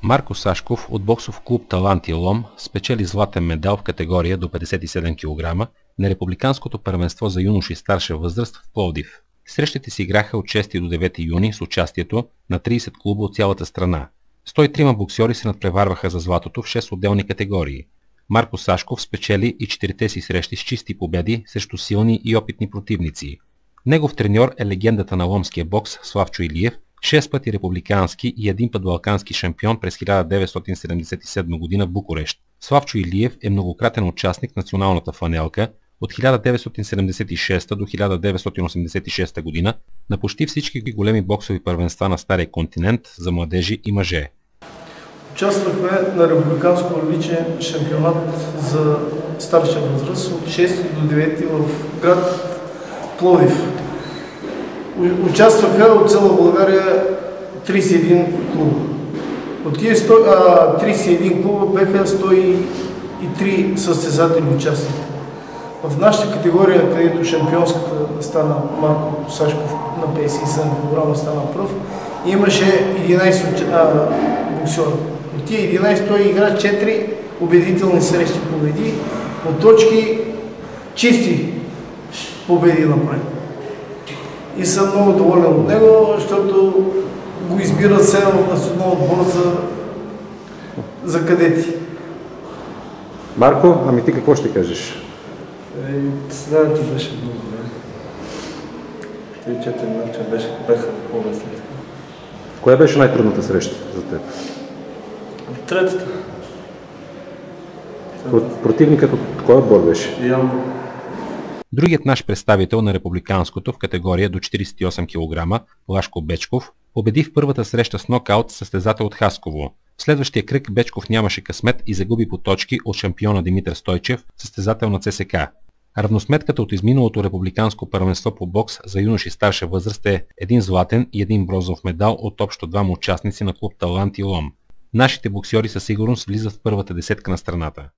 Марко Сашков от боксов клуб Талант и Лом спечели златен медал в категория до 57 кг на Републиканското първенство за юноши старша възраст в Пловдив. Срещите се играха от 6 до 9 юни с участието на 30 клуба от цялата страна. 103 боксьори се надпреварваха за златото в 6 отделни категории. Марко Сашков спечели и 4-те си срещи с чисти победи срещу силни и опитни противници. Негов треньор е легендата на ломския бокс Славчо Илиев, 6 пъти републикански и 1 път балкански шампион през 1977 г. в Букурещ. Славчо Илиев е многократен участник в националната фланелка от 1976 до 1986 г. на почти всички големи боксови първенства на Стария континент за младежи и мъже. Участвахме на републиканско личен шампионат за старша възраст от 6 до 9 в град Пловдив. Участваха от цяла България 31 клуба. От тези 31 клуба бяха 103 състезатели участници. В нашата категория, където шампионската стана Марко Сашков на 57 кг стана пръв, имаше 11 боксера. От тия 11 той игра 4 убедителни срещи победи, от точки чисти победи направи. И съм много доволен от него, защото го избират сега в национален отбор за кадети. Марко, ами ти какво ще кажеш? Състезанието беше много добре. Тези 4 мача бяха по-лесни. Коя беше най-трудната среща за теб? Третата. Противникът от кой отбор беше? Ямбол. Другият наш представител на републиканското в категория до 48 кг, Лашко Бечков, победи в първата среща с нокаут състезател от Хасково. В следващия кръг Бечков нямаше късмет и загуби по точки от шампиона Димитър Стойчев, състезател на ЦСК. Равносметката от изминалото републиканско първенство по бокс за юноши старша възраст е 1 златен и 1 бронзов медал от общо 2 участници на клуб Талант и Лом. Нашите боксьори със сигурност влизат в първата десетка на страната.